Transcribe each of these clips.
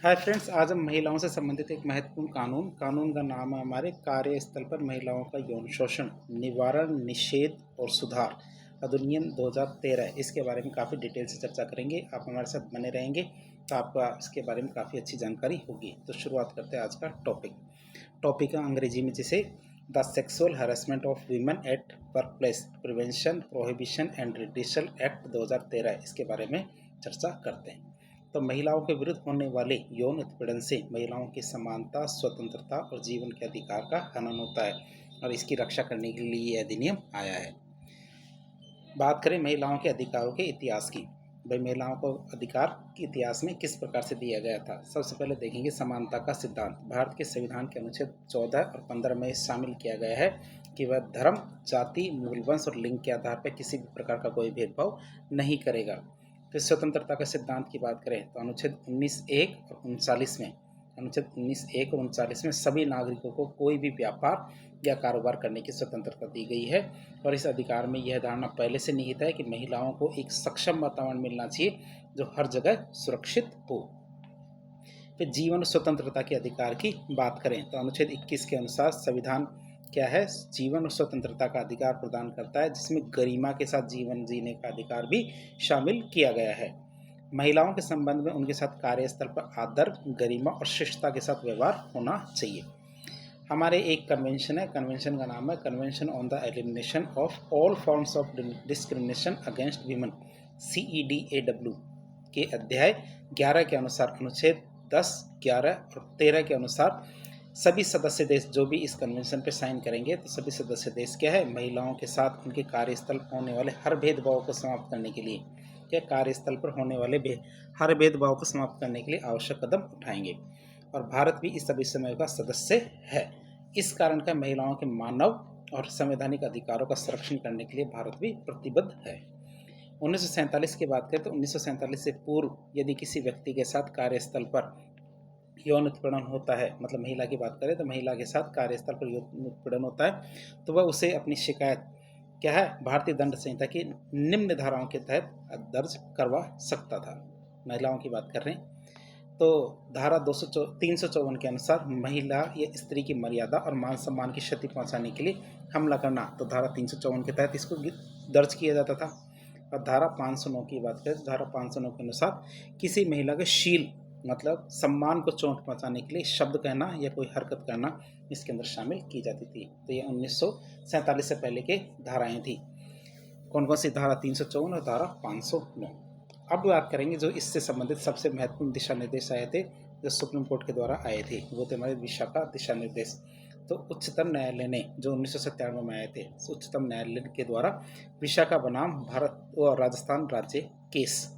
Hi friends, आज हम महिलाओं से संबंधित एक महत्वपूर्ण कानून का नाम है हमारे कार्यस्थल पर महिलाओं का यौन शोषण निवारण निषेध और सुधार अधिनियम 2013। इसके बारे में काफ़ी डिटेल से चर्चा करेंगे। आप हमारे साथ बने रहेंगे तो आपको इसके बारे में काफ़ी अच्छी जानकारी होगी। तो शुरुआत करते हैं आज का टॉपिक है अंग्रेजी में जिसे the sexual harassment of women at work place prevention prohibition and redressal act 2013। इसके बारे में चर्चा करते हैं। तो महिलाओं के विरुद्ध होने वाले यौन उत्पीड़न से महिलाओं की समानता, स्वतंत्रता और जीवन के अधिकार का हनन होता है और इसकी रक्षा करने के लिए ये अधिनियम आया है। बात करें महिलाओं के अधिकारों के इतिहास की। भाई, महिलाओं को अधिकार के इतिहास में किस प्रकार से दिया गया था। सबसे पहले देखेंगे समानता का सिद्धांत। भारत के संविधान के अनुच्छेद 14 और 15 में शामिल किया गया है कि वह धर्म, जाति, मूल वंश और लिंग के आधार पर किसी भी प्रकार का कोई भेदभाव नहीं करेगा। फिर स्वतंत्रता के सिद्धांत की बात करें तो अनुच्छेद 19(1) और 39 में सभी नागरिकों को कोई भी व्यापार या कारोबार करने की स्वतंत्रता दी गई है और इस अधिकार में यह धारणा पहले से निहित है कि महिलाओं को एक सक्षम वातावरण मिलना चाहिए जो हर जगह सुरक्षित हो। फिर जीवन स्वतंत्रता के अधिकार की बात करें तो अनुच्छेद 21 के अनुसार संविधान क्या है, जीवन और स्वतंत्रता का अधिकार प्रदान करता है, जिसमें गरिमा के साथ जीवन जीने का अधिकार भी शामिल किया गया है। महिलाओं के संबंध में उनके साथ कार्यस्थल पर आदर, गरिमा और शिष्टता के साथ व्यवहार होना चाहिए। हमारे एक कन्वेंशन है, कन्वेंशन का नाम है convention on the elimination of all forms of discrimination against women CEDAW के अध्याय 11 के अनुसार अनुच्छेद 10, 11 और 13 के अनुसार सभी सदस्य देश जो भी इस कन्वेंशन पर साइन करेंगे तो सभी सदस्य देश क्या है, महिलाओं के साथ उनके कार्यस्थल पर होने वाले हर भेदभाव को समाप्त करने के लिए कार्यस्थल पर होने वाले हर भेदभाव को समाप्त करने के लिए आवश्यक कदम उठाएंगे और भारत भी इस अभिसमय का सदस्य है। इस कारण का महिलाओं के मानव और संवैधानिक अधिकारों का संरक्षण करने के लिए भारत भी प्रतिबद्ध है। 1947 की बात करें तो 1947 से पूर्व यदि किसी व्यक्ति के साथ कार्यस्थल पर यौन उत्पीड़न होता है, मतलब महिला की बात करें तो महिला के साथ कार्यस्थल पर यौन उत्पीड़न होता है तो वह उसे अपनी शिकायत क्या है, भारतीय दंड संहिता की निम्न धाराओं के तहत दर्ज करवा सकता था। महिलाओं की बात कर रहे हैं तो धारा 354 के अनुसार महिला या स्त्री की मर्यादा और मान सम्मान की क्षति पहुंचाने के लिए हमला करना, तो धारा 354 के तहत इसको दर्ज किया जाता था। और धारा 509 की बात करें तो धारा 509 के अनुसार किसी महिला के शील मतलब सम्मान को चोट पहुंचाने के लिए शब्द कहना या कोई हरकत करना इसके अंदर शामिल की जाती थी। तो ये 1947 से पहले के धाराएं थी। कौन कौन सी धारा 354 और धारा 509। अब बात करेंगे जो इससे संबंधित सबसे महत्वपूर्ण दिशा निर्देश आए थे जो सुप्रीम कोर्ट के द्वारा आए थे, वो थे हमारे विशाखा दिशा निर्देश। तो उच्चतम न्यायालय ने जो 1997 में आए थे, उच्चतम न्यायालय के द्वारा विशाखा बनाम भारत और राजस्थान राज्य केस,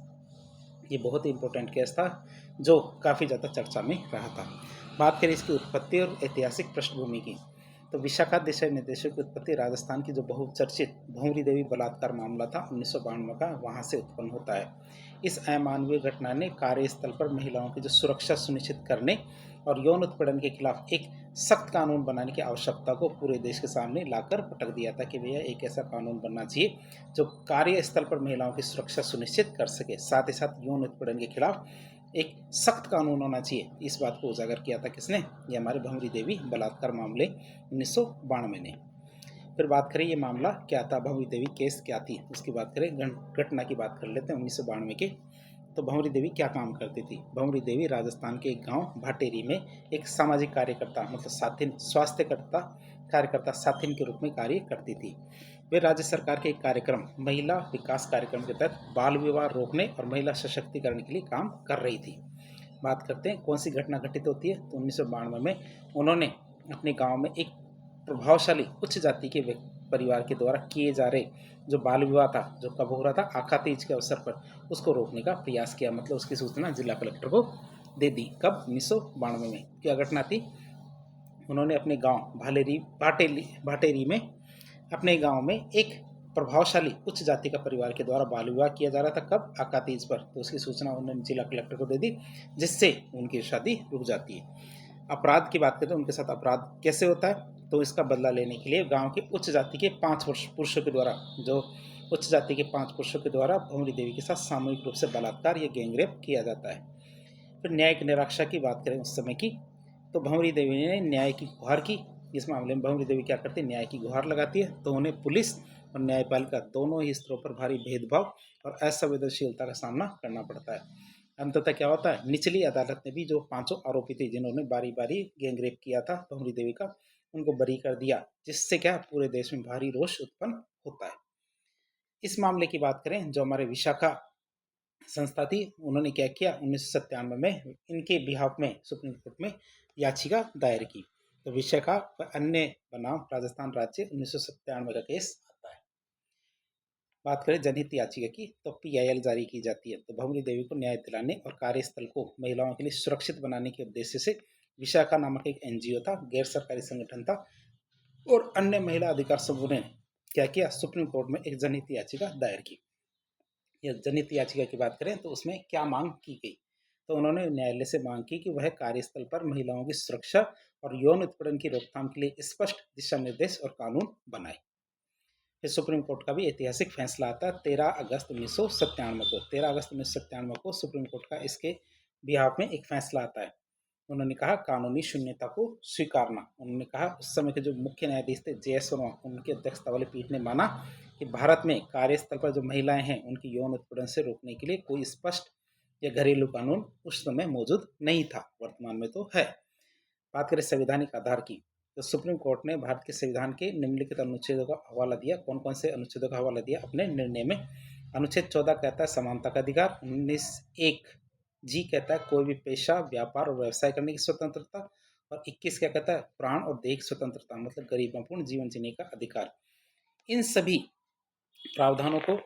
ये बहुत ही इंपॉर्टेंट केस था जो काफ़ी ज़्यादा चर्चा में रहा था। बात करें इसकी उत्पत्ति और ऐतिहासिक पृष्ठभूमि की तो विशाखा दिशा निर्देशों की उत्पत्ति राजस्थान की जो बहुचर्चित भंवरी देवी बलात्कार मामला था 1992 का, वहाँ से उत्पन्न होता है। इस अमानवीय घटना ने कार्यस्थल पर महिलाओं की जो सुरक्षा सुनिश्चित करने और यौन उत्पीड़न के खिलाफ एक सख्त कानून बनाने की आवश्यकता को पूरे देश के सामने लाकर पटक दिया था कि भैया एक ऐसा कानून बनना चाहिए जो कार्यस्थल पर महिलाओं की सुरक्षा सुनिश्चित कर सके, साथ ही साथ यौन उत्पीड़न के खिलाफ एक सख्त कानून होना चाहिए। इस बात को उजागर किया था किसने, ये हमारे भंवरी देवी बलात्कार मामले 1992 ने। फिर बात करें ये मामला क्या था, भंवरी देवी केस क्या थी, उसकी बात करें, घटना की बात कर लेते हैं 1992 के। तो भंवरी देवी क्या काम करती थी। भंवरी देवी राजस्थान के एक गांव भाटेरी में एक सामाजिक कार्यकर्ता मतलब साथिन स्वास्थ्यकर्ता कार्यकर्ता साथिन के रूप में कार्य करती थी। वे राज्य सरकार के एक कार्यक्रम महिला विकास कार्यक्रम के तहत बाल विवाह रोकने और महिला सशक्तिकरण के लिए काम कर रही थी। बात करते हैं कौन सी घटना घटित होती है तो 1992 में उन्होंने अपने गांव में एक प्रभावशाली उच्च जाति के परिवार के द्वारा किए जा रहे जो बाल विवाह था, जो कब हो रहा था आखा तीज के अवसर पर, उसको रोकने का प्रयास किया। मतलब उसकी सूचना जिला कलेक्टर को दे दी। कब, 1992 में। क्या घटना थी, उन्होंने अपने गांव भाटेरी में अपने गांव में एक प्रभावशाली उच्च जाति का परिवार के द्वारा बाल विवाह किया जा रहा था। कब, आका तीज पर। तो उसकी सूचना उन्होंने जिला कलेक्टर को दे दी, जिससे उनकी शादी रुक जाती है। अपराध की बात करें तो उनके साथ अपराध कैसे होता है, तो इसका बदला लेने के लिए गांव के उच्च जाति के 5 पुरुषों के द्वारा उच्च जाति के 5 पुरुषों के द्वारा भंवरी देवी के साथ सामूहिक रूप से बलात्कार या गैंगरेप किया जाता है। फिर न्यायिक निराशा की बात करें उस समय की, तो भंवरी देवी ने न्याय की गुहार की। इस मामले में भंवरी देवी क्या करती है, न्याय की गुहार लगाती है, तो उन्हें पुलिस और न्यायपालिका दोनों ही स्तरों पर भारी भेदभाव और असंवेदनशीलता का सामना करना पड़ता है। अंततः क्या होता है, निचली अदालत ने भी जो पांचों आरोपी थे जिन्होंने बारी बारी गैंगरेप किया था भंवरी देवी का, उनको बरी कर दिया, जिससे क्या पूरे देश में भारी रोष उत्पन्न होता है। इस मामले की बात करें, जो हमारे विशाखा संस्था थी, उन्होंने क्या किया, 1997 में इनके बिहाफ में सुप्रीम कोर्ट में याचिका दायर की। तो विशाखा व अन्य बनाम राजस्थान राज्य 1997 का केस आता है। बात करें जनहित याचिका की, तो PIL जारी की जाती है। तो भंवरी देवी को न्याय दिलाने और कार्यस्थल को महिलाओं के लिए सुरक्षित बनाने के उद्देश्य से विशाखा नामक एक NGO था, गैर सरकारी संगठन था, और अन्य महिला अधिकार समूह ने क्या किया, सुप्रीम कोर्ट में एक जनहित याचिका दायर की। या जनहित याचिका की बात करें तो उसमें क्या मांग की गई, तो उन्होंने न्यायालय से मांग की कि वह कार्यस्थल पर महिलाओं की सुरक्षा और यौन उत्पीड़न की रोकथाम के लिए स्पष्ट दिशा निर्देश और कानून बनाए। फिर सुप्रीम कोर्ट का भी ऐतिहासिक फैसला आता है 13 अगस्त 1997 को। 13 अगस्त 1997 को सुप्रीम कोर्ट का इसके बिहाफ में एक फैसला आता है। उन्होंने कहा कानूनी शून्यता को स्वीकारना। उन्होंने कहा, उस समय के जो मुख्य न्यायाधीश थे JS वर्मा, उनकी अध्यक्षता वाली पीठ ने माना कि भारत में कार्यस्थल पर जो महिलाएं हैं उनकी यौन उत्पीड़न से रोकने के लिए कोई स्पष्ट या घरेलू कानून उस समय मौजूद नहीं था, वर्तमान में तो है। बात करें संवैधानिक आधार की, तो सुप्रीम कोर्ट ने भारत के संविधान के निम्नलिखित अनुच्छेदों का हवाला दिया। कौन कौन से अनुच्छेदों का हवाला दिया अपने निर्णय में? अनुच्छेद 14 कहता है समानता का अधिकार। 19(1)G कहता है कोई भी पेशा, व्यापार और व्यवसाय करने की स्वतंत्रता। और 21 क्या कहता है, प्राण और देह की स्वतंत्रता, मतलब गरिमापूर्ण जीवन जीने का अधिकार। इन सभी प्रावधानों को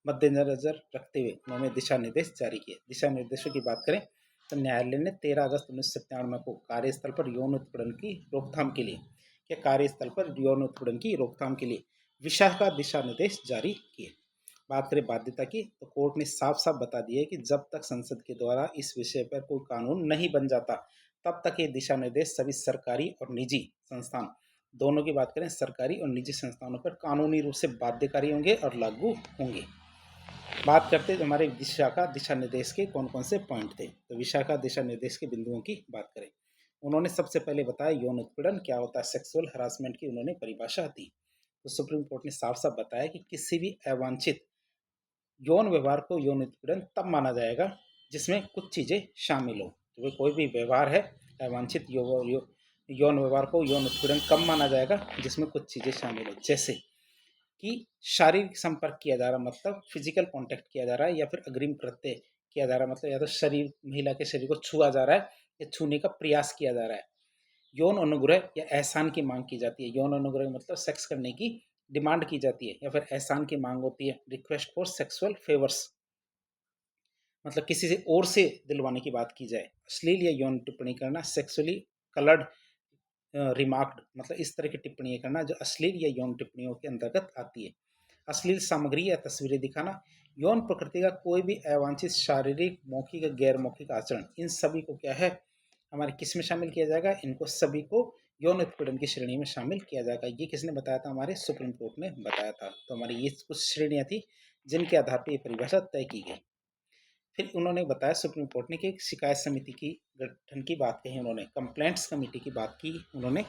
मद्देनजर रखते हुए उन्होंने दिशा निर्देश जारी किए। दिशा निर्देशों की बात करें तो न्यायालय ने 13 अगस्त 1997 को कार्यस्थल पर यौन उत्पीड़न की रोकथाम के लिए कार्यस्थल पर यौन उत्पीड़न की रोकथाम के लिए विशाखा दिशा निर्देश जारी किए। बात करें बाध्यता की, तो कोर्ट ने साफ साफ बता दिया कि जब तक संसद के द्वारा इस विषय पर कोई कानून नहीं बन जाता, तब तक ये दिशा निर्देश सभी सरकारी और निजी संस्थान, दोनों की बात करें, सरकारी और निजी संस्थानों पर कानूनी रूप से बाध्यकारी होंगे और लागू होंगे। बात करते हैं हमारे विशाखा दिशा निर्देश के कौन कौन से पॉइंट थे। तो विशाखा दिशा निर्देश के बिंदुओं की बात करें, उन्होंने सबसे पहले बताया यौन उत्पीड़न क्या होता है, सेक्सुअल हरासमेंट की उन्होंने परिभाषा दी। तो सुप्रीम कोर्ट ने साफ साफ बताया कि किसी भी अवांछित यौन व्यवहार को यौन उत्पीड़न तब माना जाएगा जिसमें कुछ चीजें शामिल हो। तो वे कोई भी व्यवहार है अवांछित यौन व्यवहार को यौन उत्पीड़न कब माना जाएगा, जिसमें कुछ चीजें शामिल हो, जैसे कि शारीरिक संपर्क किया जा रहा, मतलब फिजिकल कांटेक्ट किया जा रहा है, या फिर अग्रिम कृत्य किया जा रहा है, मतलब या तो शरीर, महिला के शरीर को छुआ जा रहा है या छूने का प्रयास किया जा रहा है। यौन अनुग्रह या एहसान की मांग की जाती है। यौन अनुग्रह मतलब सेक्स करने की डिमांड की जाती है, या फिर एहसान की मांग होती है, रिक्वेस्ट फॉर सेक्सुअल फेवर्स, मतलब किसी से और से दिलवाने की बात की जाए। अश्लील या यौन टिप्पणी करना, सेक्सुअली कलर्ड रिमार्क्ड, मतलब इस तरह की टिप्पणियां करना जो अश्लील या यौन टिप्पणियों के अंतर्गत आती है। अश्लील सामग्री या तस्वीरें दिखाना, यौन प्रकृति का कोई भी अवांछित शारीरिक, मौखिक या गैर मौखिक आचरण, इन सभी को क्या है हमारे किस में शामिल किया जाएगा, इनको सभी को यौन उत्पीड़न की श्रेणी में शामिल किया जाएगा। ये किसने बताया था, हमारे सुप्रीम कोर्ट ने बताया था। तो हमारी ये कुछ श्रेणियां थी जिनके आधार पर यह परिभाषा तय की गई। फिर उन्होंने बताया सुप्रीम कोर्ट ने कि एक शिकायत समिति की गठन की बात कही, उन्होंने कंप्लेंट्स कमेटी की बात की, उन्होंने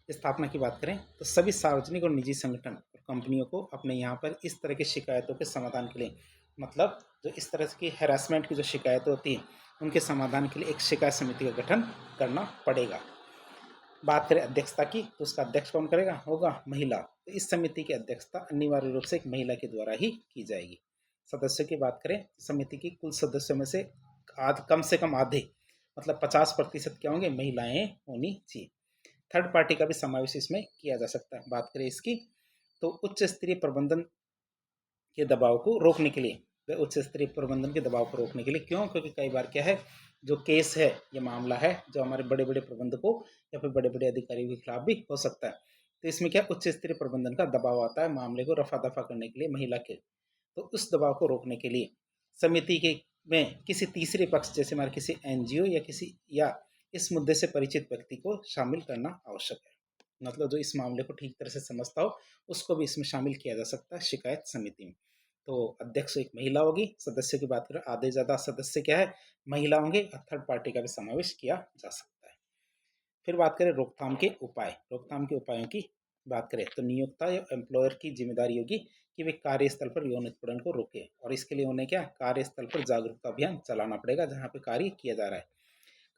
स्थापना की बात करें तो सभी सार्वजनिक और निजी संगठन और कंपनियों को अपने यहाँ पर इस तरह की शिकायतों के समाधान के लिए, मतलब जो इस तरह की हैरासमेंट की जो शिकायतें होती हैं उनके समाधान के लिए एक शिकायत समिति का गठन करना पड़ेगा। बात करें अध्यक्षता की, तो उसका अध्यक्ष कौन करेगा, होगा महिला। तो इस समिति की अध्यक्षता अनिवार्य रूप से एक महिला के द्वारा ही की जाएगी। सदस्यों की बात करें, समिति की कुल सदस्यों में से कम से कम आधे, मतलब 50% क्या होंगे, महिलाएं होनी चाहिए। थर्ड पार्टी का भी समावेश इसमें किया जा सकता है। बात करें इसकी, तो उच्च स्तरीय प्रबंधन के दबाव को रोकने के लिए, उच्च स्तरीय प्रबंधन के दबाव को रोकने के लिए, क्यों, क्योंकि कई बार क्या है, जो केस है, ये मामला है जो हमारे बड़े बड़े प्रबंधकों या फिर बड़े बड़े अधिकारियों के खिलाफ भी हो सकता है। तो इसमें क्या उच्च स्तरीय प्रबंधन का दबाव आता है मामले को रफा दफा करने के लिए महिला के। तो उस दबाव को रोकने के लिए समिति के में किसी तीसरे पक्ष, जैसे हमारे किसी NGO या इस मुद्दे से परिचित व्यक्ति को शामिल करना आवश्यक है। मतलब जो इस मामले को ठीक तरह से समझता हो उसको भी इसमें शामिल किया जा सकता है शिकायत समिति में। तो अध्यक्ष एक महिला होगी। सदस्यों की बात करें, आधे ज़्यादा सदस्य क्या है, महिला होंगे, और थर्ड पार्टी का भी समावेश किया जा सकता है। फिर बात करें रोकथाम के उपाय। रोकथाम के उपायों की बात करें तो नियोक्ता या एम्प्लॉयर की जिम्मेदारी होगी कि वे कार्यस्थल पर यौन उत्पीड़न को रोके, और इसके लिए उन्हें क्या, कार्यस्थल पर जागरूकता अभियान चलाना पड़ेगा जहाँ पे कार्य किया जा रहा है।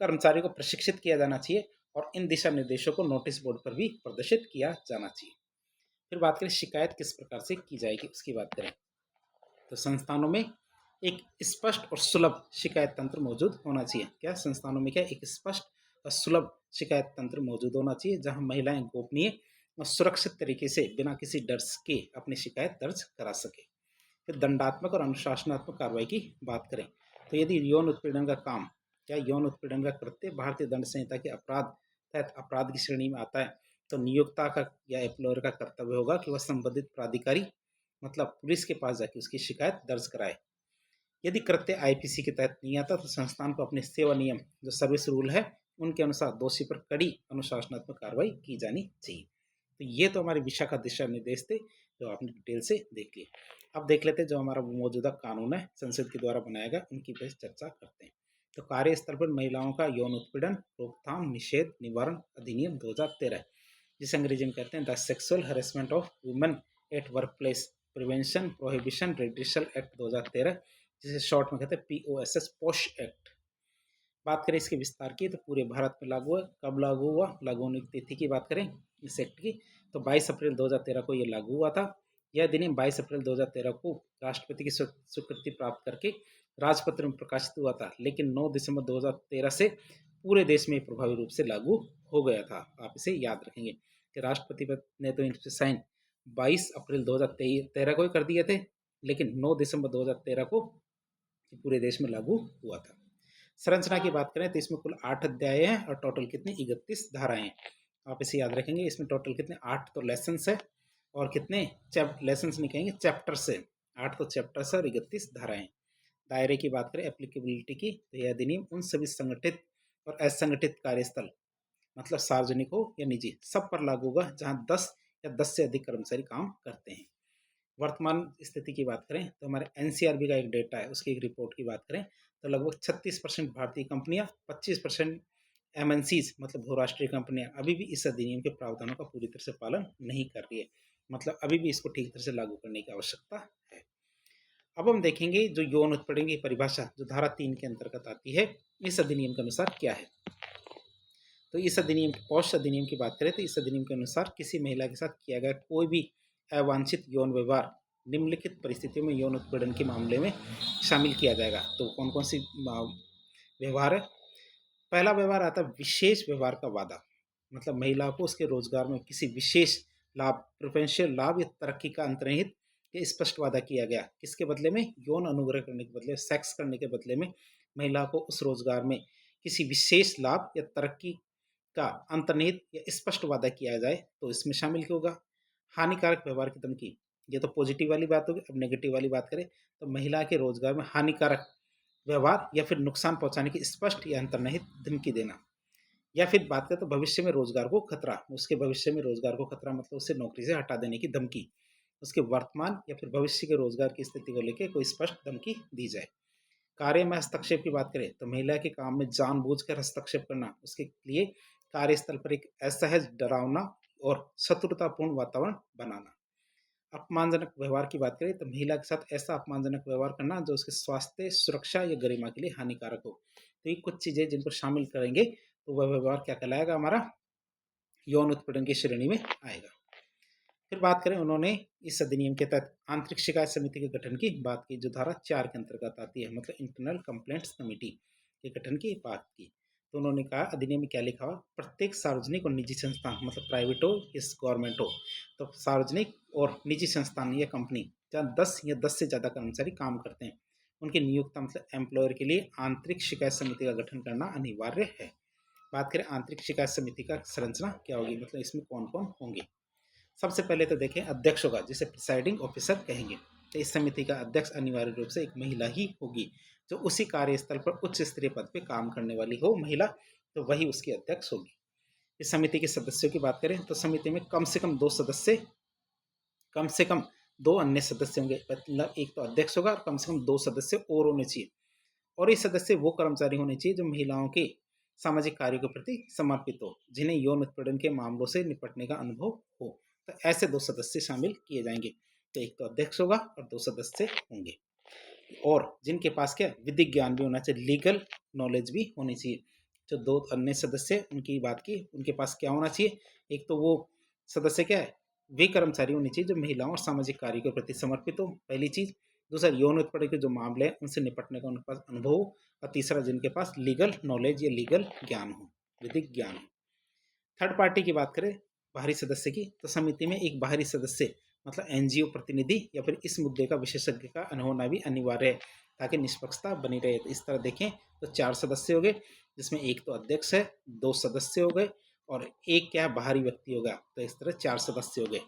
कर्मचारियों को प्रशिक्षित किया जाना चाहिए, और इन दिशा निर्देशों को नोटिस बोर्ड पर भी प्रदर्शित किया जाना चाहिए। फिर बात करें शिकायत किस प्रकार से की जाएगी, उसकी बात करें तो संस्थानों में एक स्पष्ट और सुलभ शिकायत तंत्र मौजूद होना चाहिए। क्या संस्थानों में क्या, एक स्पष्ट और सुलभ शिकायत तंत्र मौजूद होना चाहिए जहां महिलाएं गोपनीय और सुरक्षित तरीके से बिना किसी डर के अपनी शिकायत दर्ज करा सके। फिर दंडात्मक और अनुशासनात्मक कार्रवाई की बात करें तो यदि यौन उत्पीड़न का काम, क्या यौन उत्पीड़न का कृत्य भारतीय दंड संहिता के अपराध तहत अपराध की श्रेणी में आता है, तो नियोक्ता का या एम्प्लॉयर का कर्तव्य होगा कि वह संबंधित प्राधिकारी मतलब पुलिस के पास जाके उसकी शिकायत दर्ज कराए। यदि कृत्य आईपीसी के तहत नहीं आता तो संस्थान को अपने सेवा नियम जो सर्विस रूल है उनके अनुसार दोषी पर कड़ी अनुशासनात्मक कार्रवाई की जानी चाहिए। तो ये तो हमारे विशा का दिशा निर्देश थे जो आपने डिटेल से देख लिए। अब देख लेते हैं जो हमारा मौजूदा कानून है संसद के द्वारा बनाया गया, उनकी पे चर्चा करते हैं। तो कार्यस्थल पर महिलाओं का यौन उत्पीड़न रोकथाम निषेध निवारण अधिनियम 2013, जिसे अंग्रेजी में कहते हैं the sexual harassment of women at work place prevention prohibition redressal act 2013, जिसे शॉर्ट में कहते हैं POSS पोश एक्ट। बात करें इसके विस्तार की तो पूरे भारत में लागू है। कब लागू हुआ, लागू होने की तिथि की बात करें इस एक्ट की तो 22 अप्रैल 2013 को ये लागू हुआ था। यह अधिनियम 22 अप्रैल 2013 को राष्ट्रपति की स्वीकृति प्राप्त करके राजपत्र में प्रकाशित हुआ था, लेकिन 9 दिसंबर 2013 से पूरे देश में प्रभावी रूप से लागू हो गया था। आप इसे याद रखेंगे कि राष्ट्रपति ने तो इन पे साइन 22 अप्रैल 2013 को ही कर दिए थे, लेकिन 9 दिसंबर 2013 को पूरे देश में लागू हुआ था। संरचना की बात करें तो इसमें कुल 8 अध्याय हैं और टोटल कितनी 31 धाराएं हैं। आप इसे याद रखेंगे। इसमें टोटल कितने 8 तो लेसन्स है और कितने लेसन्स नहीं कहेंगे चैप्टर्स है। 8 तो चैप्टर्स है और 31 धाराएं। दायरे की बात करें एप्लीकेबिलिटी की तो यह अधिनियम उन सभी संगठित और असंगठित कार्यस्थल मतलब सार्वजनिक हो या निजी सब पर लागू होगा जहां 10 या 10 से अधिक कर्मचारी काम करते हैं। वर्तमान स्थिति की बात करें तो हमारे NCRB का एक डेटा है, उसकी एक रिपोर्ट की बात करें तो लगभग 36% भारतीय कंपनियां 25% MNCs मतलब बहुराष्ट्रीय कंपनियां अभी भी इस अधिनियम के प्रावधानों का पूरी तरह से पालन नहीं कर रही है। मतलब अभी भी इसको ठीक तरह से लागू करने की आवश्यकता है। अब हम देखेंगे जो यौन उत्पीड़न की परिभाषा जो धारा 3 के अंतर्गत आती है इस अधिनियम के अनुसार क्या है। तो इस अधिनियम पॉश अधिनियम की बात करें तो इस अधिनियम के अनुसार किसी महिला के साथ किया गया कोई भी अवांछित यौन व्यवहार निम्नलिखित परिस्थितियों में यौन उत्पीड़न के मामले में शामिल किया जाएगा। तो कौन कौन सी व्यवहार है। पहला व्यवहार आता है विशेष व्यवहार का वादा, मतलब महिला को उसके रोजगार में किसी विशेष लाभ प्रिफरेंशियल लाभ या तरक्की का अंतर्निहित या स्पष्ट वादा किया गया, किसके बदले में, यौन अनुग्रह करने के बदले, सेक्स करने के बदले में महिला को उस रोजगार में किसी विशेष लाभ या तरक्की का अंतर्निहित या स्पष्ट वादा किया जाए तो इसमें शामिल होगा। हानिकारक व्यवहार की धमकी, ये तो पॉजिटिव वाली बात होगी। अब नेगेटिव वाली बात करें तो महिला के रोजगार में हानिकारक व्यवहार या फिर नुकसान पहुंचाने की स्पष्ट या अंतर्निहित धमकी देना। या फिर बात करें तो भविष्य में रोजगार को खतरा, उसके भविष्य में रोजगार को खतरा मतलब उसे नौकरी से हटा देने की धमकी, उसके वर्तमान या फिर भविष्य के रोजगार की स्थिति को लेकर कोई स्पष्ट धमकी दी जाए। कार्य में हस्तक्षेप की बात करें तो महिला के काम में जानबूझकर हस्तक्षेप करना, उसके लिए कार्यस्थल पर एक असहज डरावना और शत्रुतापूर्ण वातावरण बनाना। अपमानजनक व्यवहार की बात करें तो महिला के साथ ऐसा अपमानजनक व्यवहार करना जो उसके स्वास्थ्य सुरक्षा या गरिमा के लिए हानिकारक हो। तो ये कुछ चीजें जिनको शामिल करेंगे तो वह व्यवहार क्या कहलाएगा, हमारा यौन उत्पीड़न की श्रेणी में आएगा। फिर बात करें उन्होंने इस अधिनियम के तहत आंतरिक शिकायत समिति के गठन की बात की जो धारा 4 के अंतर्गत आती है, मतलब इंटरनल कंप्लेंट्स कमेटी के गठन की बात की। तो उन्होंने कहा अधिनियम में क्या लिखा हुआ, प्रत्येक सार्वजनिक और निजी संस्थान मतलब प्राइवेट हो या गवर्नमेंट हो, तो सार्वजनिक और निजी संस्थान या कंपनी जहाँ 10 या 10 से ज़्यादा कर्मचारी काम करते हैं उनके नियोक्ता मतलब एम्प्लॉयर के लिए आंतरिक शिकायत समिति का गठन करना अनिवार्य है। बात करें आंतरिक शिकायत समिति का संरचना क्या होगी, मतलब इसमें कौन कौन होंगे। सबसे पहले तो देखें अध्यक्ष होगा जिसे प्रिसाइडिंग ऑफिसर कहेंगे। तो इस समिति का अध्यक्ष अनिवार्य रूप से एक महिला ही होगी जो उसी कार्यस्थल पर उच्च स्तरीय पद पे काम करने वाली हो महिला, तो वही उसकी अध्यक्ष होगी। इस समिति के सदस्यों की बात करें तो समिति में कम से कम 2 सदस्य, कम से कम 2 अन्य सदस्य होंगे, मतलब एक तो अध्यक्ष होगा और कम से कम 2 सदस्य और होने चाहिए। और ये सदस्य वो कर्मचारी होने चाहिए जो महिलाओं के सामाजिक कार्यों के प्रति समर्पित हो, जिन्हें यौन उत्पीड़न के मामलों से निपटने का अनुभव हो। तो ऐसे 2 सदस्य शामिल किए जाएंगे। तो एक तो अध्यक्ष होगा और 2 सदस्य होंगे, और जिनके पास क्या विधिक ज्ञान भी होना चाहिए, लीगल नॉलेज भी होनी चाहिए। जो 2 अन्य सदस्य उनकी बात की, उनके पास क्या होना चाहिए, एक तो वो सदस्य क्या है, वे कर्मचारी होने चाहिए जो महिलाओं और सामाजिक कार्यों के प्रति समर्पित हो, पहली चीज। दूसरा, यौन उत्पीड़न के जो मामले हैं उनसे निपटने का उनके पास अनुभव हो। और तीसरा, जिनके पास लीगल नॉलेज या लीगल ज्ञान हो, विधिक ज्ञान हो। थर्ड पार्टी की बात करें, बाहरी सदस्य की, तो समिति में एक बाहरी सदस्य मतलब एनजीओ प्रतिनिधि या फिर इस मुद्दे का विशेषज्ञ का होना भी अनिवार्य है, ताकि निष्पक्षता बनी रहे। तो इस तरह देखें तो 4 सदस्य हो गए, जिसमें एक तो अध्यक्ष है, 2 सदस्य हो गए, और एक क्या बाहरी व्यक्ति होगा। तो इस तरह 4 सदस्य हो गए।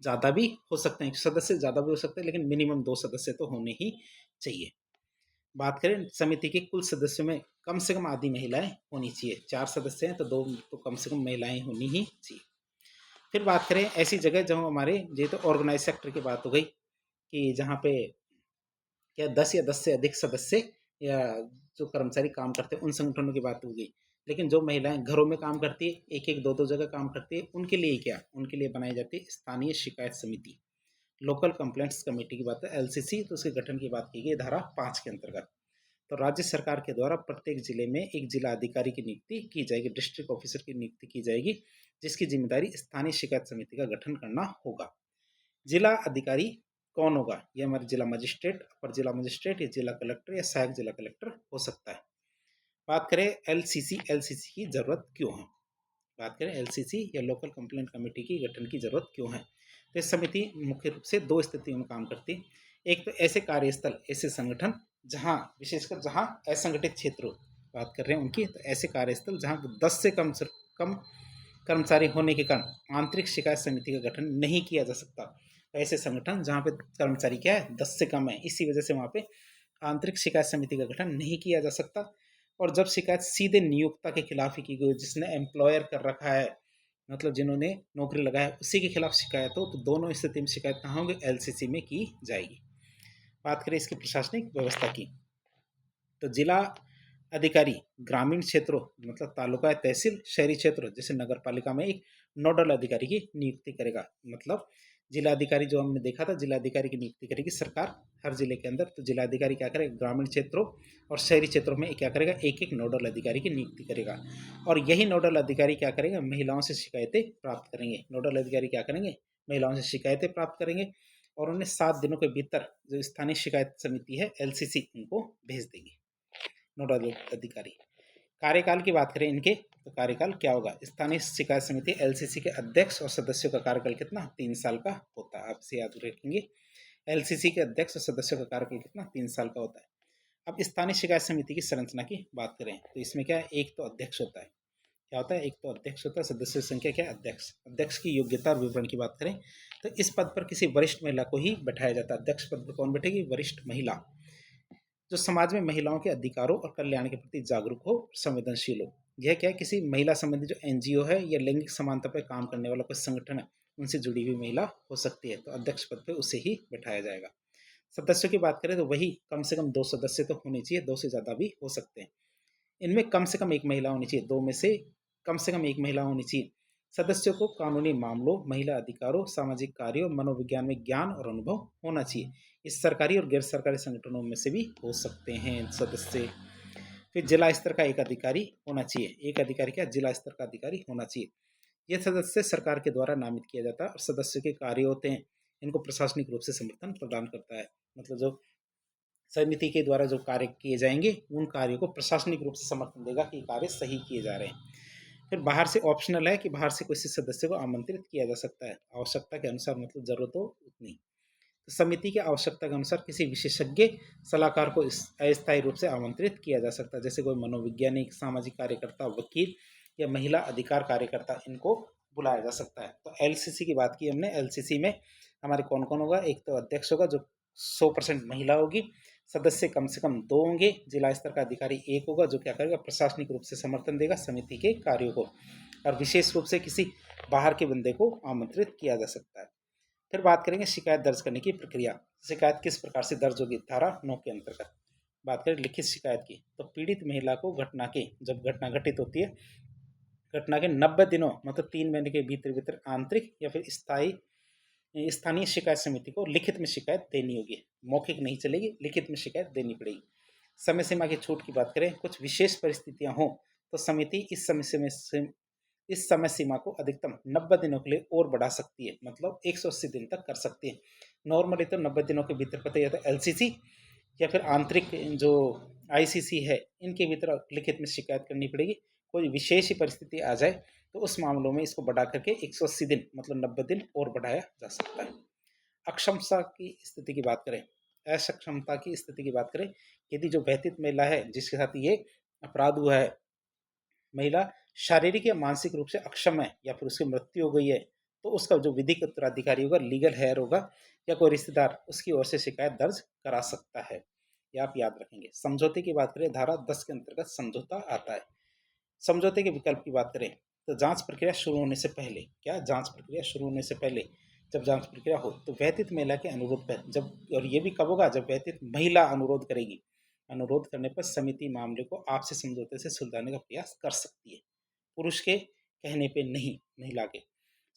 ज़्यादा भी हो सकते हैं, सदस्य ज़्यादा भी हो सकते हैं, लेकिन मिनिमम 2 सदस्य तो होने ही चाहिए। बात करें समिति के कुल सदस्यों में कम से कम आधी महिलाएं होनी चाहिए। 4 सदस्य हैं तो 2 तो कम से कम महिलाएं होनी ही चाहिए। फिर बात करें ऐसी जगह जहाँ हमारे, ये तो ऑर्गेनाइज सेक्टर की बात हो गई कि जहाँ पे क्या 10 या 10 से अधिक सदस्य या जो कर्मचारी काम करते हैं उन संगठनों की बात होगी। लेकिन जो महिलाएं घरों में काम करती है, एक एक दो दो जगह काम करती है, उनके लिए क्या, उनके लिए बनाई जाती है स्थानीय शिकायत समिति, लोकल कंप्लेंट्स कमेटी की बात है, एलसीसी। तो उसके गठन की बात की गई धारा 5 के अंतर्गत। तो राज्य सरकार के द्वारा प्रत्येक जिले में एक जिला अधिकारी की नियुक्ति की जाएगी, डिस्ट्रिक्ट ऑफिसर की नियुक्ति की जाएगी, जिसकी जिम्मेदारी स्थानीय शिकायत समिति का गठन करना होगा। जिला अधिकारी कौन होगा, ये हमारे जिला मजिस्ट्रेट, अपर जिला मजिस्ट्रेट, या जिला कलेक्टर या सहायक जिला कलेक्टर हो सकता है। बात करें एलसीसी, एलसीसी की जरूरत क्यों है, बात करें एलसीसी या लोकल कंप्लेंट कमेटी की गठन की जरूरत क्यों है। तो इस समिति मुख्य रूप से 2 स्थितियों में काम करती है। एक तो ऐसे कार्यस्थल, ऐसे संगठन जहां, विशेषकर जहां असंगठित क्षेत्र बात कर रहे हैं उनकी, तो ऐसे कार्यस्थल जहां 10 से कम कर्मचारी होने के कारण आंतरिक शिकायत समिति का गठन नहीं किया जा सकता। ऐसे संगठन जहाँ पे कर्मचारी क्या है 10 से कम है, इसी वजह से वहाँ पे आंतरिक शिकायत समिति का गठन नहीं किया जा सकता। और जब शिकायत सीधे नियोक्ता के खिलाफ ही की गई, जिसने एम्प्लॉयर कर रखा है, मतलब जिन्होंने नौकरी लगाया उसी के खिलाफ शिकायत हो, तो दोनों स्थिति में शिकायत कहाँ होगी, एलसीसी में की जाएगी। बात करें इसकी प्रशासनिक व्यवस्था की, तो जिला अधिकारी ग्रामीण क्षेत्रों मतलब तालुका, तहसील, शहरी क्षेत्र जैसे नगर पालिका में एक नोडल अधिकारी की नियुक्ति करेगा। मतलब जिला अधिकारी जो हमने देखा था, जिला अधिकारी की नियुक्ति करेगी सरकार हर जिले के अंदर। तो जिला अधिकारी क्या करेगा, ग्रामीण क्षेत्रों और शहरी क्षेत्रों में क्या करेगा, एक एक नोडल अधिकारी की नियुक्ति करेगा। और यही नोडल अधिकारी क्या करेंगे, महिलाओं से शिकायतें प्राप्त करेंगे। नोडल अधिकारी क्या करेंगे, महिलाओं से शिकायतें प्राप्त करेंगे, और उन्हें 7 दिनों के भीतर जो स्थानीय शिकायत समिति है एलसीसी उनको भेज देगी। नोडल अधिकारी कार्यकाल की बात करें इनके, तो कार्यकाल क्या होगा, स्थानीय शिकायत समिति एलसीसी के अध्यक्ष और सदस्यों का कार्यकाल कितना, 3 साल का होता है। आपसे याद रखेंगे, एलसीसी के अध्यक्ष और सदस्यों का कार्यकाल कितना, 3 साल का होता है। अब स्थानीय शिकायत समिति की संरचना की बात करें, तो इसमें क्या है, एक तो अध्यक्ष होता है, क्या होता है, एक तो अध्यक्ष होता है, सदस्य संख्या क्या है, अध्यक्ष। अध्यक्ष की योग्यता और विवरण की बात करें, तो इस पद पर किसी वरिष्ठ महिला को ही बैठाया जाता है। अध्यक्ष पद पर कौन बैठेगी, वरिष्ठ महिला, जो समाज में महिलाओं के अधिकारों और कल्याण के प्रति जागरूक हो, संवेदनशील हो। यह क्या है, किसी महिला संबंधी जो एनजीओ है या लैंगिक समानता पर काम करने वाला कोई संगठन है, उनसे जुड़ी हुई महिला हो सकती है, तो अध्यक्ष पद पर उसे ही बैठाया जाएगा। सदस्यों की बात करें तो वही कम से कम 2 सदस्य तो होने चाहिए, 2 से ज़्यादा भी हो सकते हैं। इनमें कम से कम एक महिला होनी चाहिए, 2 में से कम से कम एक महिला होनी चाहिए। सदस्यों को कानूनी मामलों, महिला अधिकारों, सामाजिक कार्यों, मनोविज्ञान में ज्ञान और अनुभव होना चाहिए। इस सरकारी और गैर सरकारी संगठनों में से भी हो सकते हैं सदस्य। फिर जिला स्तर का एक अधिकारी होना चाहिए, एक अधिकारी क्या, जिला स्तर का अधिकारी होना चाहिए। यह सदस्य सरकार के द्वारा नामित किया जाता है और सदस्यों के कार्य होते हैं, इनको प्रशासनिक रूप से समर्थन प्रदान करता है। मतलब जो समिति के द्वारा जो कार्य किए जाएंगे उन कार्यों को प्रशासनिक रूप से समर्थन देगा कि कार्य सही किए जा रहे हैं। फिर बाहर से ऑप्शनल है कि बाहर से किसी सदस्य को आमंत्रित किया जा सकता है, आवश्यकता के अनुसार, मतलब जरूरत हो उतनी। तो समिति की आवश्यकता के अनुसार किसी विशेषज्ञ सलाहकार को अस्थायी रूप से आमंत्रित किया जा सकता है, जैसे कोई मनोवैज्ञानिक, सामाजिक कार्यकर्ता, वकील या महिला अधिकार कार्यकर्ता, इनको बुलाया जा सकता है। तो एलसीसी की बात की हमने, एलसीसी में हमारे कौन कौन होगा, एक तो अध्यक्ष होगा जो 100% महिला होगी, सदस्य कम से कम 2 होंगे, जिला स्तर का अधिकारी 1 होगा जो क्या करेगा, प्रशासनिक रूप से समर्थन देगा समिति के कार्यों को, और विशेष रूप से किसी बाहर के बंदे को आमंत्रित किया जा सकता है। फिर बात करेंगे शिकायत दर्ज करने की प्रक्रिया। शिकायत किस प्रकार से दर्ज होगी, धारा 9 के अंतर्गत। बात करें लिखित शिकायत की, तो पीड़ित महिला को घटना के, जब घटना घटित होती है, घटना के 90 दिनों मतलब 3 महीने के भीतर भीतर आंतरिक या फिर स्थानीय शिकायत समिति को लिखित में शिकायत देनी होगी। मौखिक नहीं चलेगी, लिखित में शिकायत देनी पड़ेगी। समय सीमा की छूट की बात करें, कुछ विशेष परिस्थितियां हों तो समिति इस समय सीमा को अधिकतम 90 दिनों के लिए और बढ़ा सकती है, मतलब 180 दिन तक कर सकती है। नॉर्मली तो 90 दिनों के भीतर पता जाता है एलसीसी या फिर आंतरिक जो आईसीसी है, इनके भीतर लिखित में शिकायत करनी पड़ेगी। कोई विशेष ही परिस्थिति आ जाए तो उस मामलों में इसको बढ़ा करके 180 दिन मतलब 90 दिन और बढ़ाया जा सकता है। अक्षमता की स्थिति की बात करें, असक्षमता की स्थिति की बात करें, यदि जो व्यथित महिला है जिसके साथ ये अपराध हुआ है, महिला शारीरिक या मानसिक रूप से अक्षम है या फिर उसकी मृत्यु हो गई है, तो उसका जो विधिक उत्तराधिकारी होगा, लीगल हेयर होगा या कोई रिश्तेदार, उसकी ओर से शिकायत दर्ज करा सकता है। ये आप याद रखेंगे। समझौते की बात करें, धारा 10 के अंतर्गत समझौता आता है। समझौते के विकल्प की बात करें तो जांच प्रक्रिया शुरू होने से पहले, क्या जांच प्रक्रिया शुरू होने से पहले जब जांच प्रक्रिया हो तो व्यतीत महिला के अनुरोध पर, जब, और ये भी कब होगा, जब व्यतीत महिला अनुरोध करेगी, अनुरोध करने पर समिति मामले को आपसी समझौते से सुलझाने का प्रयास कर सकती है, पुरुष के कहने पे नहीं, महिला के।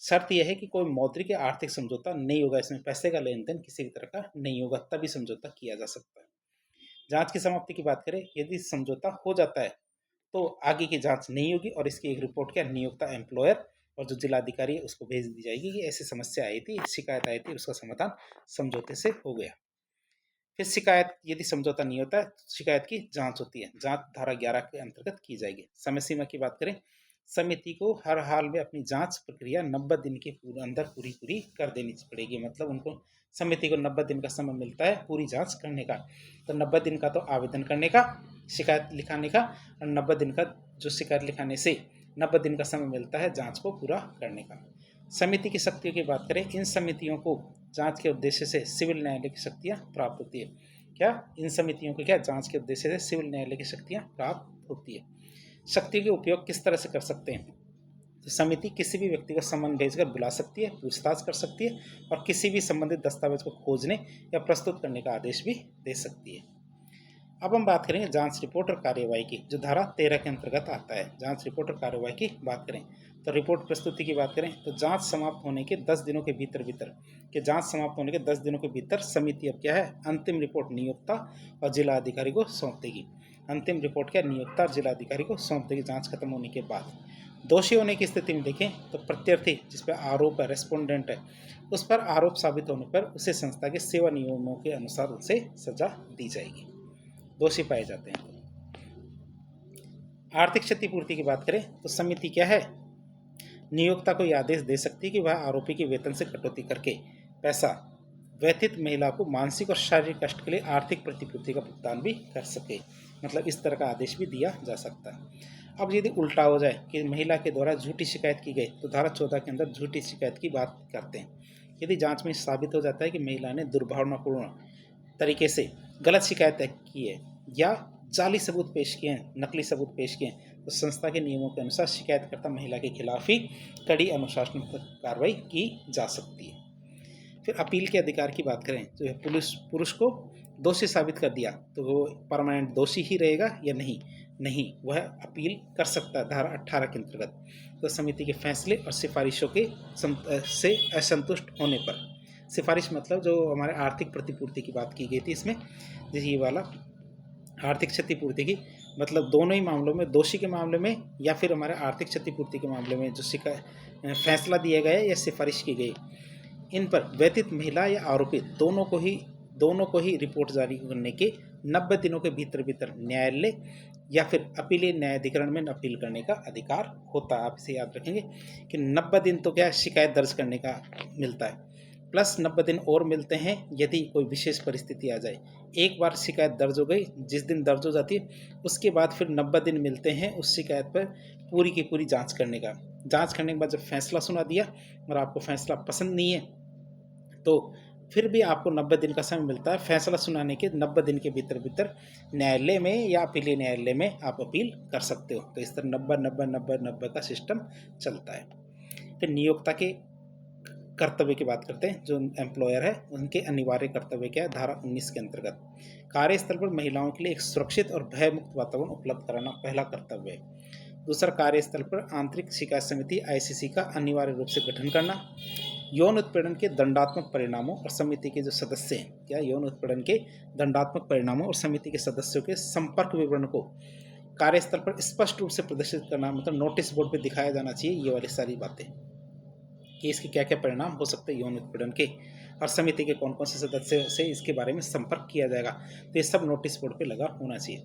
शर्त यह है कि कोई मौद्रिक या आर्थिक समझौता नहीं होगा, इसमें पैसे का लेन देन किसी भी तरह का नहीं होगा, तभी समझौता किया जा सकता है। जांच की समाप्ति की बात करें, यदि समझौता हो जाता है तो आगे की जांच नहीं होगी और इसकी एक रिपोर्ट क्या नियोक्ता एम्प्लॉयर और जो जिलाधिकारी है उसको भेज दी जाएगी कि ऐसी समस्या आई थी, शिकायत आई थी, उसका समाधान समझौते से हो गया। फिर शिकायत यदि समझौता नहीं होता है तो शिकायत की जांच होती है, जांच धारा 11 के अंतर्गत की जाएगी। समय सीमा की बात करें, समिति को हर हाल में अपनी जांच प्रक्रिया 90 दिन के अंदर पूरी कर देनी पड़ेगी, मतलब उनको समिति को 90 दिन का समय मिलता है पूरी जांच करने का। तो 90 दिन का तो आवेदन करने का, शिकायत लिखाने का, और 90 दिन का जो शिकायत लिखाने से 90 दिन का समय मिलता है जांच को पूरा करने का। समिति की शक्तियों की बात करें, इन समितियों को जांच के उद्देश्य से सिविल न्यायालय की शक्तियां प्राप्त होती है। क्या इन समितियों को क्या जांच के उद्देश्य से सिविल न्यायालय की शक्तियां प्राप्त होती है। शक्तियों का उपयोग किस तरह से कर सकते हैं, तो समिति किसी भी व्यक्ति को सम्मन भेजकर बुला सकती है, पूछताछ कर सकती है और किसी भी संबंधित दस्तावेज को खोजने या प्रस्तुत करने का आदेश भी दे सकती है। अब हम बात करेंगे जांच रिपोर्ट और कार्यवाही की, जो धारा 13 के अंतर्गत आता है। जांच रिपोर्ट और कार्यवाही की बात करें तो रिपोर्ट प्रस्तुति की बात करें तो जांच समाप्त होने के 10 दिनों के भीतर समिति अब क्या है, अंतिम रिपोर्ट नियोक्ता और जिला अधिकारी को सौंप देगी। अंतिम रिपोर्ट क्या नियोक्ता और जिला अधिकारी को सौंप देगी जांच खत्म होने के बाद। दोषी होने की स्थिति में देखें तो प्रत्यर्थी जिस पर आरोप है, रेस्पोंडेंट है, उस पर आरोप साबित होने पर उसे संस्था के सेवा नियमों के अनुसार उसे सजा दी जाएगी, दोषी पाए जाते हैं। आर्थिक क्षतिपूर्ति की बात करें तो समिति क्या है, नियोक्ता को यह आदेश दे सकती है कि वह आरोपी के वेतन से कटौती करके पैसा व्यथित महिला को मानसिक और शारीरिक कष्ट के लिए आर्थिक प्रतिपूर्ति का भुगतान भी कर सके, मतलब इस तरह का आदेश भी दिया जा सकता है। अब यदि उल्टा हो जाए कि महिला के द्वारा झूठी शिकायत की गई तो धारा 14 के अंदर झूठी शिकायत की बात करते हैं। यदि जांच में साबित हो जाता है कि महिला ने दुर्भावनापूर्ण तरीके से गलत शिकायत की है या जाली सबूत पेश किए हैं, नकली सबूत पेश किए हैं, तो संस्था के नियमों के अनुसार शिकायतकर्ता महिला के खिलाफ ही कड़ी अनुशासनात्मक कार्रवाई की जा सकती है। फिर अपील के अधिकार की बात करें तो पुरुष को दोषी साबित कर दिया तो वो परमानेंट दोषी ही रहेगा या नहीं, वह अपील कर सकता है धारा 18 के अंतर्गत। तो समिति के फैसले और सिफारिशों के से असंतुष्ट होने पर, सिफारिश मतलब जो हमारे आर्थिक प्रतिपूर्ति की बात की गई थी इसमें, जैसे ये वाला आर्थिक क्षतिपूर्ति की, मतलब दोनों ही मामलों में, दोषी के मामले में या फिर हमारे आर्थिक क्षतिपूर्ति के मामले में जो फैसला दिया गया या सिफारिश की गई, इन पर व्यतीत महिला या आरोपी दोनों को ही रिपोर्ट जारी करने के 90 दिनों के भीतर न्यायालय या फिर अपीलीय न्यायाधिकरण में अपील करने का अधिकार होता है। आप इसे याद रखेंगे कि 90 दिन तो क्या शिकायत दर्ज करने का मिलता है, प्लस 90 दिन और मिलते हैं यदि कोई विशेष परिस्थिति आ जाए। एक बार शिकायत दर्ज हो गई, जिस दिन दर्ज हो जाती है उसके बाद फिर 90 दिन मिलते हैं उस शिकायत पर पूरी की पूरी जांच करने का। जांच करने के बाद जब फैसला सुना दिया और आपको फैसला पसंद नहीं है तो फिर भी आपको 90 दिन का समय मिलता है, फैसला सुनाने के 90 दिन के भीतर न्यायालय में या अपीलीय न्यायालय में आप अपील कर सकते हो। तो इस तरह 90 का सिस्टम चलता है। फिर नियोक्ता के कर्तव्य की बात करते हैं, जो एम्प्लॉयर है उनके अनिवार्य कर्तव्य क्या है, धारा 19 के अंतर्गत कार्यस्थल पर महिलाओं के लिए एक सुरक्षित और भयमुक्त वातावरण उपलब्ध कराना पहला कर्तव्य है। दूसरा, कार्यस्थल पर आंतरिक शिकायत समिति आईसीसी का अनिवार्य रूप से गठन करना। यौन उत्पीड़न के दंडात्मक परिणामों और समिति के जो सदस्य हैं, क्या यौन उत्पीड़न के दंडात्मक परिणामों और समिति के सदस्यों के संपर्क विवरण को कार्यस्थल पर स्पष्ट रूप से प्रदर्शित करना, मतलब नोटिस बोर्ड पे दिखाया जाना चाहिए ये वाली सारी बातें, कि इसके क्या क्या परिणाम हो सकते हैं यौन उत्पीड़न के, और समिति के कौन कौन से सदस्य से इसके बारे में संपर्क किया जाएगा, तो ये सब नोटिस बोर्ड पे लगा होना चाहिए।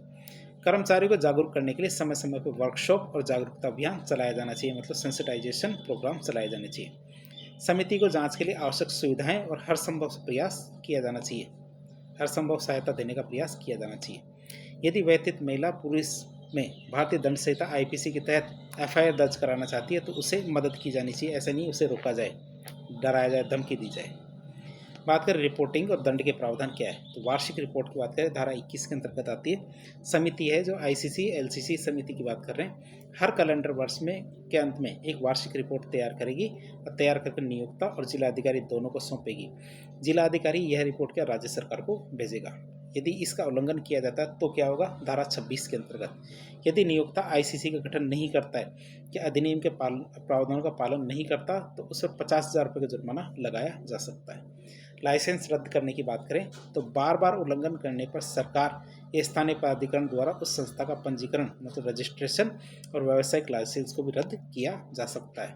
कर्मचारियों को जागरूक करने के लिए समय समय पर वर्कशॉप और जागरूकता अभियान चलाया जाना चाहिए, मतलब सेंसिटाइजेशन प्रोग्राम चलाए जाने चाहिए। समिति को जांच के लिए आवश्यक सुविधाएं और हर संभव प्रयास किया जाना चाहिए, हर संभव सहायता देने का प्रयास किया जाना चाहिए। यदि व्यतीत महिला पुलिस में भारतीय दंड संहिता आईपीसी के तहत एफआईआर दर्ज कराना चाहती है तो उसे मदद की जानी चाहिए, ऐसा नहीं उसे रोका जाए, डराया जाए, धमकी दी जाए। बात करें रिपोर्टिंग और दंड के प्रावधान क्या है, तो वार्षिक रिपोर्ट की बात करें, धारा 21 के अंतर्गत आती है। समिति है जो आईसीसी एलसीसी समिति की बात कर रहे हैं, हर कैलेंडर वर्ष में के अंत में एक वार्षिक रिपोर्ट तैयार करेगी और तैयार करके नियोक्ता और जिलाधिकारी दोनों को सौंपेगी। जिलाधिकारी यह रिपोर्ट क्या राज्य सरकार को भेजेगा। यदि इसका उल्लंघन किया जाता है तो क्या होगा, धारा 26 के अंतर्गत यदि नियोक्ता आईसीसी का गठन नहीं करता है कि अधिनियम के प्रावधानों का पालन नहीं करता तो उस पर 50,000 रुपये का जुर्माना लगाया जा सकता है। लाइसेंस रद्द करने की बात करें तो बार बार उल्लंघन करने पर सरकार या स्थानीय प्राधिकरण द्वारा उस संस्था का पंजीकरण, मतलब रजिस्ट्रेशन और व्यावसायिक लाइसेंस को भी रद्द किया जा सकता है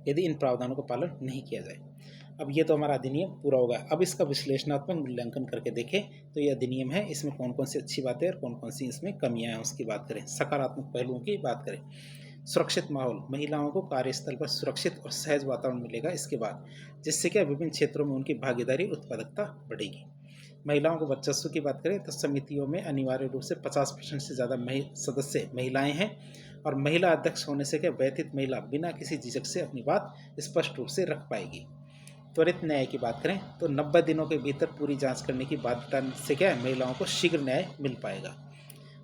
यदि इन प्रावधानों का पालन नहीं किया जाए। अब ये तो हमारा अधिनियम पूरा होगा। अब इसका विश्लेषणात्मक मूल्यांकन करके देखें तो ये अधिनियम है, इसमें कौन कौन सी अच्छी बातें और कौन कौन सी इसमें कमियां हैं उसकी बात करें। सकारात्मक पहलुओं की बात करें, सुरक्षित माहौल, महिलाओं को कार्यस्थल पर सुरक्षित और सहज वातावरण मिलेगा इसके बाद, जिससे क्या विभिन्न क्षेत्रों में उनकी भागीदारी उत्पादकता बढ़ेगी। महिलाओं को वर्चस्व की बात करें तो समितियों में अनिवार्य रूप से 50% से ज़्यादा सदस्य महिलाएं हैं, और महिला अध्यक्ष होने से क्या व्यतीत महिला बिना किसी झिझक से अपनी बात स्पष्ट रूप से रख पाएगी। त्वरित न्याय की बात करें तो 90 दिनों के भीतर पूरी जांच करने की बाध्यता से क्या है, महिलाओं को शीघ्र न्याय मिल पाएगा।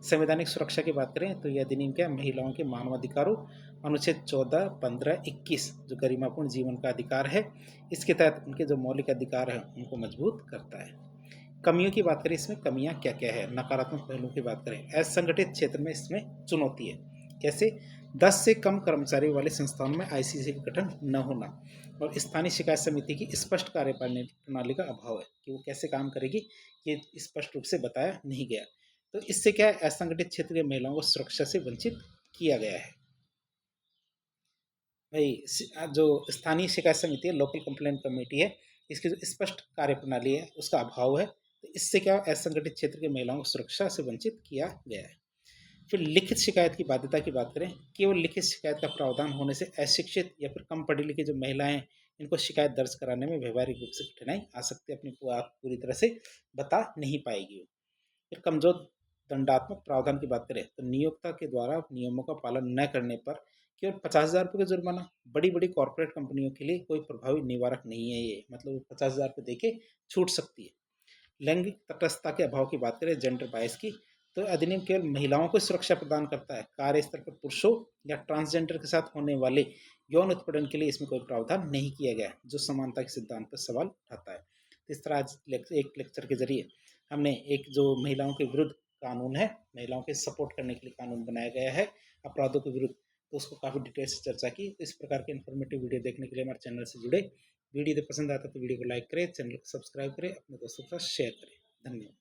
संवैधानिक सुरक्षा की बात करें तो यह अधिनियम क्या महिलाओं के मानवाधिकारों, अनुच्छेद 14, 15, 21 जो गरिमापूर्ण जीवन का अधिकार है, इसके तहत उनके जो मौलिक अधिकार हैं उनको मजबूत करता है। कमियों की बात करें, इसमें कमियां क्या क्या है, नकारात्मक पहलुओं की बात करें, असंगठित क्षेत्र में इसमें चुनौती है। कैसे, 10 से कम कर्मचारियों वाले संस्थानों में आईसीसी का गठन न होना, और स्थानीय शिकायत समिति की स्पष्ट कार्यप्रणाली का अभाव है कि वो कैसे काम करेगी, ये स्पष्ट रूप से बताया नहीं गया। तो इससे क्या है, असंगठित क्षेत्र की महिलाओं को सुरक्षा से वंचित किया गया है। भाई जो स्थानीय शिकायत समिति है, लोकल कंप्लेंट कमेटी है, इसकी जो स्पष्ट कार्यप्रणाली है उसका अभाव है, तो इससे क्या असंगठित क्षेत्र की महिलाओं को सुरक्षा से वंचित किया गया है। फिर लिखित शिकायत की बाध्यता की बात करें, केवल लिखित शिकायत का प्रावधान होने से अशिक्षित या फिर कम पढ़ी लिखी जो महिलाएं हैं इनको शिकायत दर्ज कराने में व्यवहारिक रूप से कठिनाई आ सकती है, अपनी बात पूरी तरह से बता नहीं पाएगी। फिर कमजोर दंडात्मक प्रावधान की बात करें तो नियोक्ता के द्वारा नियमों का पालन न करने पर केवल 50,000 रुपये का जुर्माना, बड़ी बड़ी कॉर्पोरेट कंपनियों के लिए कोई प्रभावी निवारक नहीं है ये, मतलब 50,000 रुपये देके छूट सकती है। लैंगिक तटस्थता के अभाव की बात करें, जेंडर बायस की, तो अधिनियम केवल महिलाओं को सुरक्षा प्रदान करता है, कार्यस्थल पर पुरुषों या ट्रांसजेंडर के साथ होने वाले यौन उत्पीड़न के लिए इसमें कोई प्रावधान नहीं किया गया, जो समानता के सिद्धांत पर सवाल उठाता है। तो इस तरह आज एक लेक्चर के जरिए हमने एक जो महिलाओं के विरुद्ध कानून है, महिलाओं के सपोर्ट करने के लिए कानून बनाया गया है अपराधों के विरुद्ध, तो उसको काफ़ी डिटेल से चर्चा की। तो इस प्रकार के इन्फॉर्मेटिव वीडियो देखने के लिए हमारे चैनल से जुड़े। वीडियो यदि पसंद आता तो वीडियो को लाइक करें, चैनल को सब्सक्राइब करें, अपने दोस्तों के साथ शेयर करें। धन्यवाद।